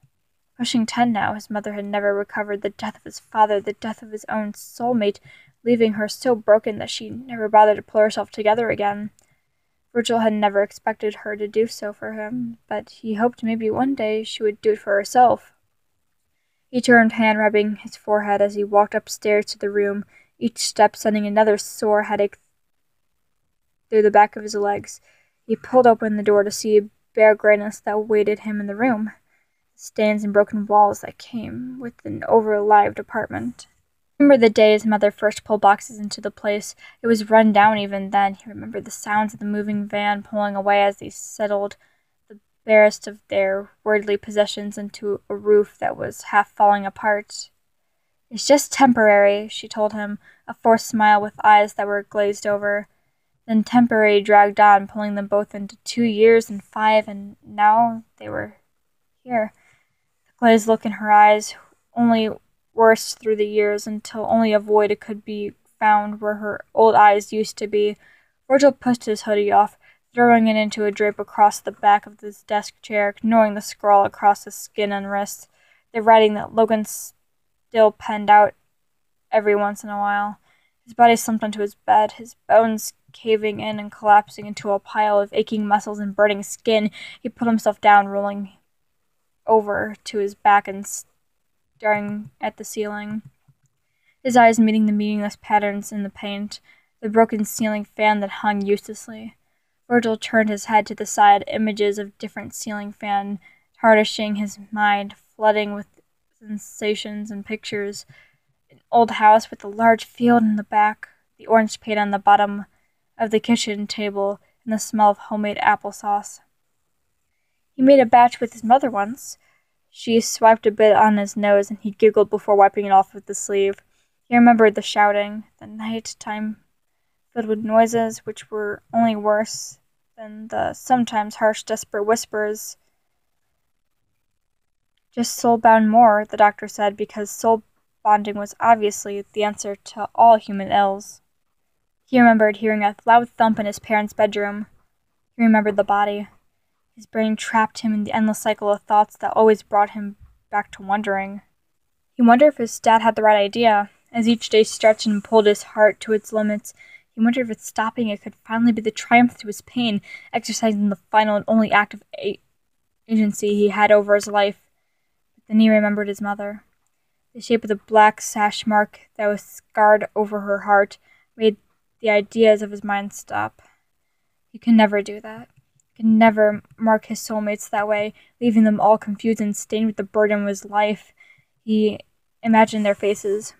[SPEAKER 1] Pushing 10 now, his mother had never recovered. The death of his father, the death of his own soulmate, leaving her so broken that she never bothered to pull herself together again. Virgil had never expected her to do so for him, but he hoped maybe one day she would do it for herself. He turned, hand-rubbing his forehead as he walked upstairs to the room, each step sending another sore headache through the back of his legs. He pulled open the door to see bare grayness that awaited him in the room, stains and broken walls that came with an over-lived apartment. He remembered the day his mother first pulled boxes into the place. It was run down even then. He remembered the sounds of the moving van pulling away as they settled the barest of their worldly possessions into a roof that was half falling apart. "It's just temporary," she told him, a forced smile with eyes that were glazed over. Then temporary dragged on, pulling them both into 2 years and 5, and now they were here. The glazed look in her eyes, only worse through the years, until only a void could be found where her old eyes used to be. Virgil pushed his hoodie off, throwing it into a drape across the back of his desk chair, ignoring the scrawl across his skin and wrists, the writing that Logan still penned out every once in a while. His body slumped onto his bed, his bones caving in and collapsing into a pile of aching muscles and burning skin. He pulled himself down, rolling over to his back and staring at the ceiling, his eyes meeting the meaningless patterns in the paint, the broken ceiling fan that hung uselessly. Virgil turned his head to the side, images of different ceiling fan tarnishing his mind, flooding with sensations and pictures. An old house with a large field in the back, the orange paint on the bottom of the kitchen table, and the smell of homemade applesauce. He made a batch with his mother once. She swiped a bit on his nose, and he giggled before wiping it off with the sleeve. He remembered the shouting, the night time filled with noises which were only worse than the sometimes harsh, desperate whispers. Just soul-bound more, the doctor said, because soul bonding was obviously the answer to all human ills. He remembered hearing a loud thump in his parents' bedroom. He remembered the body. His brain trapped him in the endless cycle of thoughts that always brought him back to wondering. He wondered if his dad had the right idea. As each day stretched and pulled his heart to its limits, he wondered if stopping it could finally be the triumph to his pain, exercising the final and only act of agency he had over his life. But then he remembered his mother. The shape of the black sash mark that was scarred over her heart made the ideas of his mind stop. He could never do that. He could never mark his soulmates that way, leaving them all confused and stained with the burden of his life. He imagined their faces,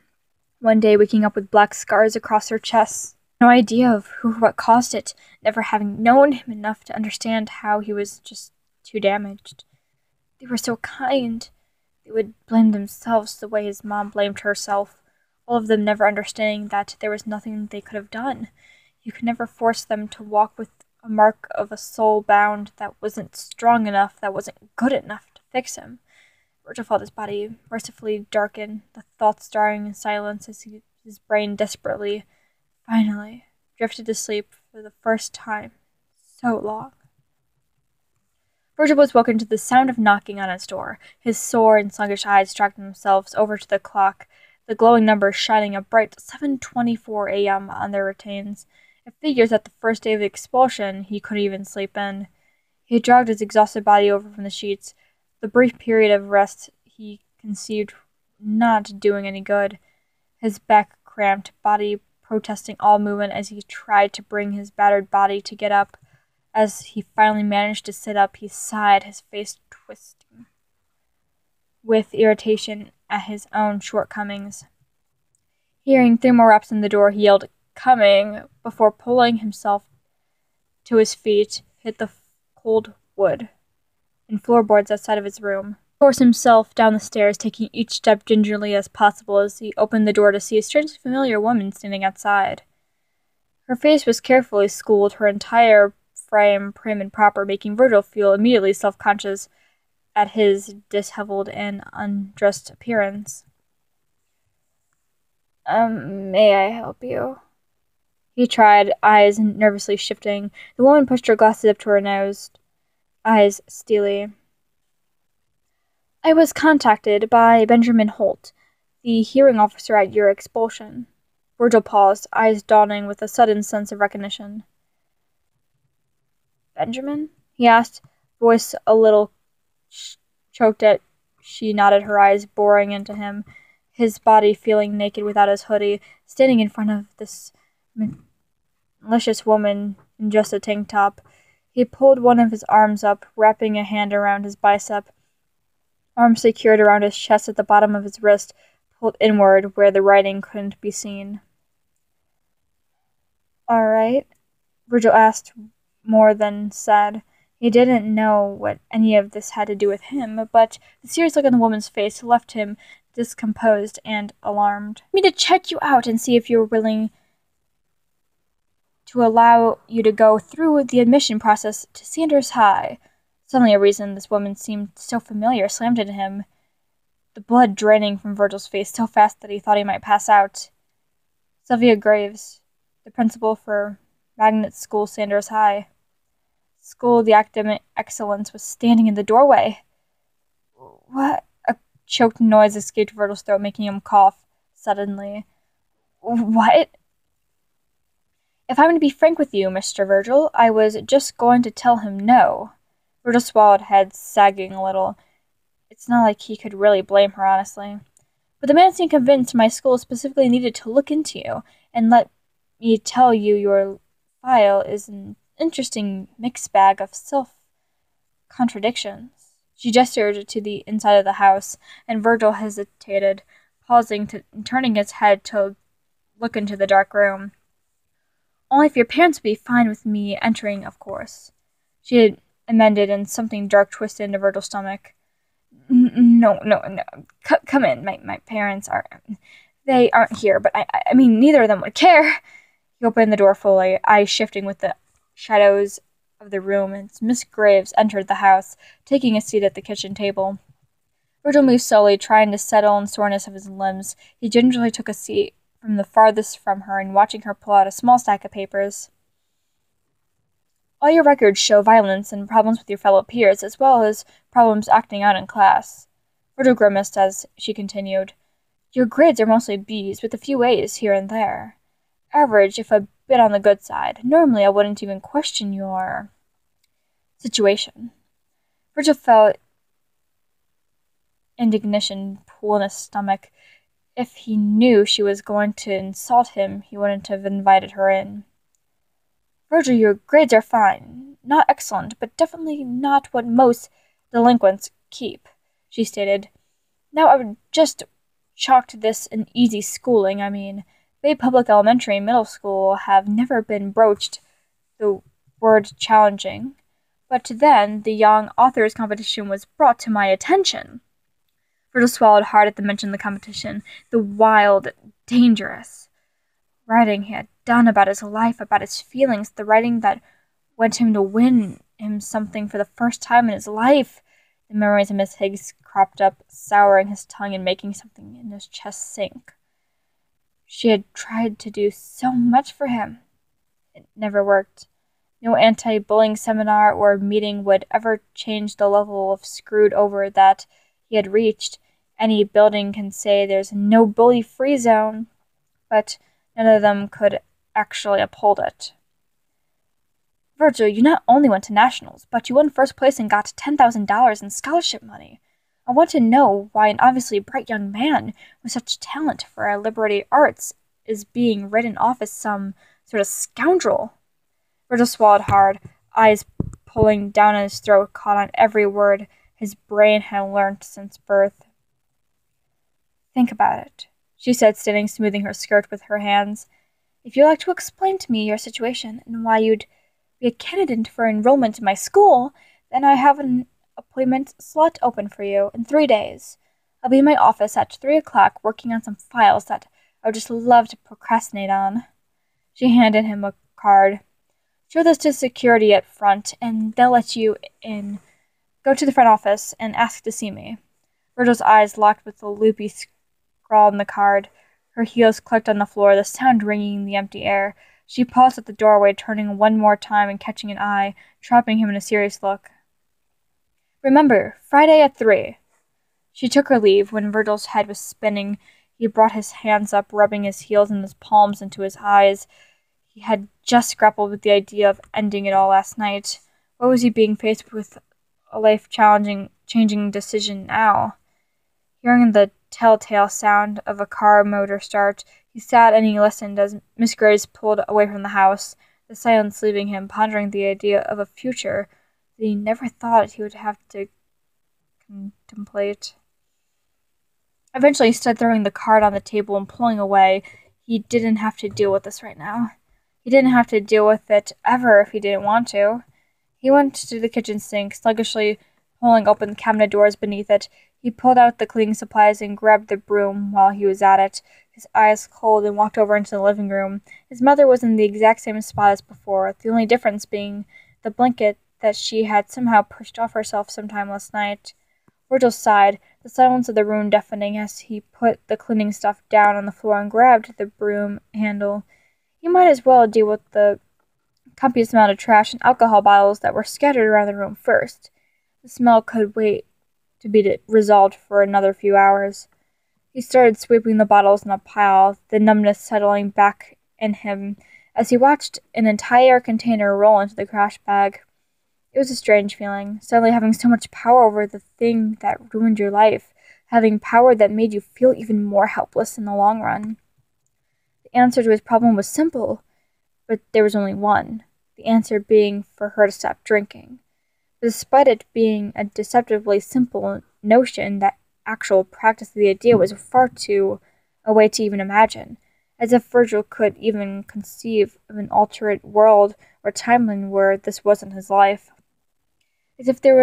[SPEAKER 1] one day waking up with black scars across their chests. No idea of who or what caused it, never having known him enough to understand how he was just too damaged. They were so kind. They would blame themselves the way his mom blamed herself, all of them never understanding that there was nothing they could have done. You could never force them to walk with a mark of a soul bound that wasn't strong enough, that wasn't good enough to fix him. Virgil felt his body mercifully darken, the thoughts jarring in silence as his brain desperately, finally, drifted to sleep for the first time so long. Virgil was woken to the sound of knocking on his door. His sore and sluggish eyes dragged themselves over to the clock, the glowing numbers shining a bright 7:24 a.m. on their routines. It figures that the first day of the expulsion he couldn't even sleep in. He dragged his exhausted body over from the sheets, the brief period of rest he conceived not doing any good, his back cramped, body protesting all movement as he tried to bring his battered body to get up. As he finally managed to sit up, he sighed, his face twisting with irritation at his own shortcomings. Hearing 3 more raps on the door, he yelled, "Coming," before pulling himself to his feet, hit the cold wood and floorboards outside of his room. He forced himself down the stairs, taking each step gingerly as possible as he opened the door to see a strangely familiar woman standing outside. Her face was carefully schooled, her entire frame prim and proper, making Virgil feel immediately self-conscious at his disheveled and undressed appearance. May I help you?" He tried, eyes nervously shifting. The woman pushed her glasses up to her nose, eyes steely. "I was contacted by Benjamin Holt, the hearing officer at your expulsion." Virgil paused, eyes dawning with a sudden sense of recognition. "Benjamin?" he asked, voice a little choked at. She nodded, her eyes boring into him, his body feeling naked without his hoodie, standing in front of this malicious woman in just a tank top. He pulled one of his arms up, wrapping a hand around his bicep, arm secured around his chest at the bottom of his wrist, pulled inward where the writing couldn't be seen. "All right?" Virgil asked more than said. He didn't know what any of this had to do with him, but the serious look on the woman's face left him discomposed and alarmed. "Me to check you out and see if you're willing to allow you to go through the admission process to Sanders High." Suddenly a reason this woman seemed so familiar slammed into him, the blood draining from Virgil's face so fast that he thought he might pass out. Sylvia Graves, the principal for Magnet School Sanders High. School of the academic excellence, was standing in the doorway. "What?" A choked noise escaped Virgil's throat, making him cough suddenly. "What?" "If I'm to be frank with you, Mr. Virgil, I was just going to tell him no." Virgil swallowed, head sagging a little. It's not like he could really blame her, honestly. "But the man seemed convinced my school specifically needed to look into you, and let me tell you your file is an interesting mixed bag of self-contradictions." She gestured to the inside of the house, and Virgil hesitated, pausing and turning his head to look into the dark room. "Only if your parents would be fine with me entering, of course," she had amended, and something dark twisted into Virgil's stomach. No. Come in. My parents aren't here, but I mean, neither of them would care." He opened the door fully, eyes shifting with the shadows of the room as Miss Graves entered the house, taking a seat at the kitchen table. Virgil moved slowly, trying to settle the soreness of his limbs. He gingerly took a seat from the farthest from her and watching her pull out a small stack of papers. "All your records show violence and problems with your fellow peers, as well as problems acting out in class." Virgil grimaced as she continued. "Your grades are mostly B's, with a few A's here and there. Average, if a bit on the good side. Normally, I wouldn't even question your situation." Virgil felt indignation pool in his stomach. If he knew she was going to insult him, he wouldn't have invited her in. "Virgil, your grades are fine. Not excellent, but definitely not what most delinquents keep," she stated. "Now, I would just chalk this an easy schooling. I mean, Bay Public Elementary and Middle School have never been broached the word challenging, but then the young authors competition was brought to my attention." Virgil swallowed hard at the mention of the competition, the wild, dangerous writing he had done about his life, about his feelings, the writing that went him to win him something for the first time in his life. The memories of Miss Higgs cropped up, souring his tongue and making something in his chest sink. She had tried to do so much for him. It never worked. No anti-bullying seminar or meeting would ever change the level of screwed over that he had reached. Any building can say there's no bully-free zone, but none of them could actually uphold it. Virgil, you not only went to nationals, but you won first place and got $10,000 in scholarship money. I want to know why an obviously bright young man with such talent for our liberty arts is being written off as some sort of scoundrel." Virgil swallowed hard, eyes pulling down in his throat, caught on every word his brain had learnt since birth. "Think about it," she said, standing, smoothing her skirt with her hands. "If you'd like to explain to me your situation and why you'd be a candidate for enrollment in my school, then I have an appointment slot open for you in 3 days. I'll be in my office at 3 o'clock working on some files that I would just love to procrastinate on." She handed him a card. "Show this to security at front, and they'll let you in. Go to the front office and ask to see me." Virgil's eyes locked with the loopy scrawl on the card. Her heels clicked on the floor, the sound ringing in the empty air. She paused at the doorway, turning one more time and catching an eye, trapping him in a serious look. "Remember, Friday at 3. She took her leave. When Virgil's head was spinning, he brought his hands up, rubbing his heels and his palms into his eyes. He had just grappled with the idea of ending it all last night. Why was he being faced with a life-changing decision now? Hearing the telltale sound of a car motor start, he sat and he listened as Miss Grace pulled away from the house, the silence leaving him pondering the idea of a future that he never thought he would have to contemplate. Eventually he stood, throwing the card on the table and pulling away. He didn't have to deal with this right now. He didn't have to deal with it ever if he didn't want to. He went to the kitchen sink, sluggishly pulling open the cabinet doors beneath it. He pulled out the cleaning supplies and grabbed the broom while he was at it, his eyes cold, and walked over into the living room. His mother was in the exact same spot as before, the only difference being the blanket that she had somehow pushed off herself sometime last night. Virgil sighed, the silence of the room deafening as he put the cleaning stuff down on the floor and grabbed the broom handle. He might as well deal with the copious amount of trash and alcohol bottles that were scattered around the room first. The smell could wait to be resolved for another few hours. He started sweeping the bottles in a pile, the numbness settling back in him as he watched an entire container roll into the trash bag. It was a strange feeling, suddenly having so much power over the thing that ruined your life, having power that made you feel even more helpless in the long run. The answer to his problem was simple, but there was only one, the answer being for her to stop drinking. But despite it being a deceptively simple notion, that actual practice of the idea was far too away to even imagine, as if Virgil could even conceive of an alternate world or timeline where this wasn't his life. As if there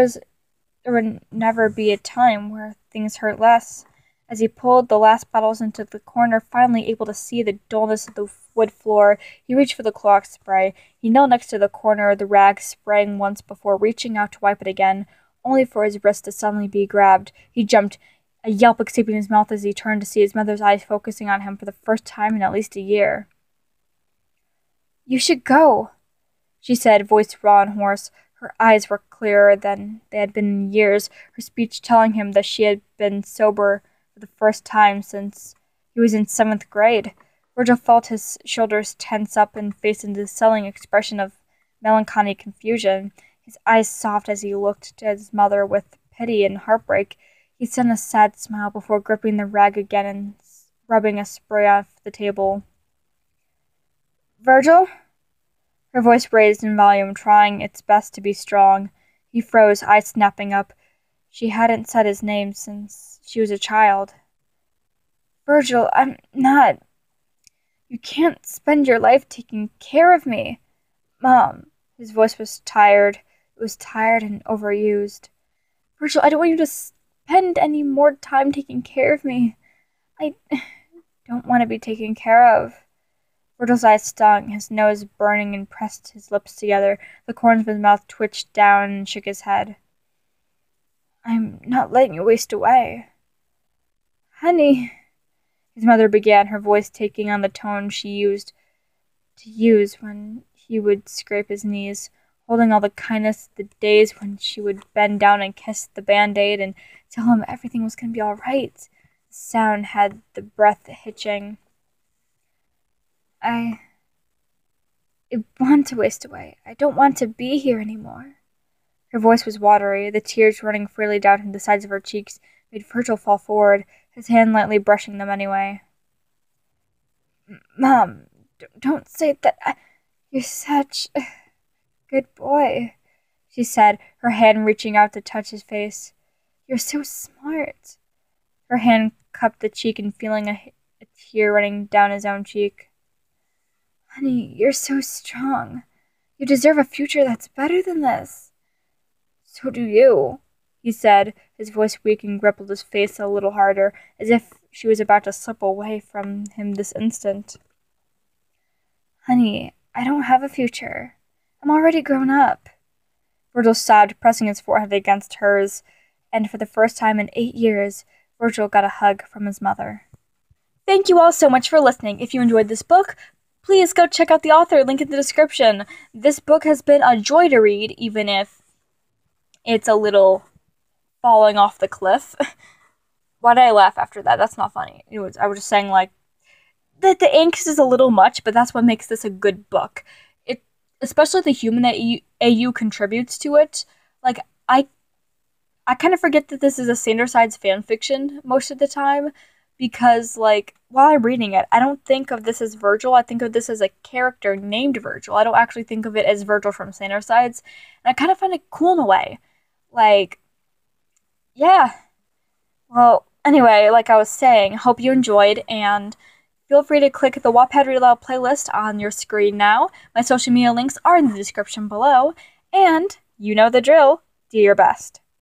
[SPEAKER 1] would never be a time where things hurt less. As he pulled the last bottles into the corner, finally able to see the dullness of the wood floor, he reached for the Clorox spray. He knelt next to the corner of the rag, spraying once before reaching out to wipe it again, only for his wrist to suddenly be grabbed. He jumped, a yelp escaping his mouth as he turned to see his mother's eyes focusing on him for the first time in at least a year. "You should go," she said, voice raw and hoarse. Her eyes were clearer than they had been in years, her speech telling him that she had been sober for the first time since he was in 7th grade. Virgil felt his shoulders tense up and faced into the selling expression of melancholy confusion, his eyes soft as he looked at his mother with pity and heartbreak. He sent a sad smile before gripping the rag again and rubbing a spray off the table. "Virgil?" Her voice raised in volume, trying its best to be strong. He froze, eyes snapping up. She hadn't said his name since she was a child. "Virgil, I'm not... You can't spend your life taking care of me. Mom." His voice was tired. It was tired and overused. "Virgil, I don't want you to spend any more time taking care of me. I don't want to be taken care of." Virgil's eyes stung, his nose burning, and pressed his lips together. The corners of his mouth twitched down and shook his head. "I'm not letting you waste away." "Honey," his mother began, her voice taking on the tone she used when he would scrape his knees, holding all the kindness, the days when she would bend down and kiss the Band-Aid and tell him everything was going to be all right. The sound had the breath hitching. I I want to waste away. I don't want to be here anymore. Her voice was watery. The tears running freely down the sides of her cheeks made Virgil fall forward, his hand lightly brushing them anyway. Mom, don't say that. You're such a good boy, she said, her hand reaching out to touch his face. You're so smart. Her hand cupped the cheek and feeling a tear running down his own cheek. Honey, you're so strong. You deserve a future that's better than this. So do you, he said, his voice weak, and grappled his face a little harder, as if she was about to slip away from him this instant. Honey, I don't have a future. I'm already grown up. Virgil sobbed, pressing his forehead against hers, and for the first time in 8 years, Virgil got a hug from his mother. Thank you all so much for listening. If you enjoyed this book, please go check out the author, link in the description. This book has been a joy to read, even if it's a little falling off the cliff. Why did I laugh after that? That's not funny. I was just saying, like, that the angst is a little much, but that's what makes this a good book. It, especially the human that AU contributes to it. Like, I kind of forget that this is a Sandersides fan fiction most of the time, because, like, while I'm reading it, I don't think of this as Virgil. I think of this as a character named Virgil. I don't actually think of it as Virgil from Sandersides, and I kind of find it cool in a way. Like, yeah. Well, anyway, like I was saying, hope you enjoyed, and feel free to click the Wattpad Read Aloud playlist on your screen now. My social media links are in the description below, and you know the drill. Do your best.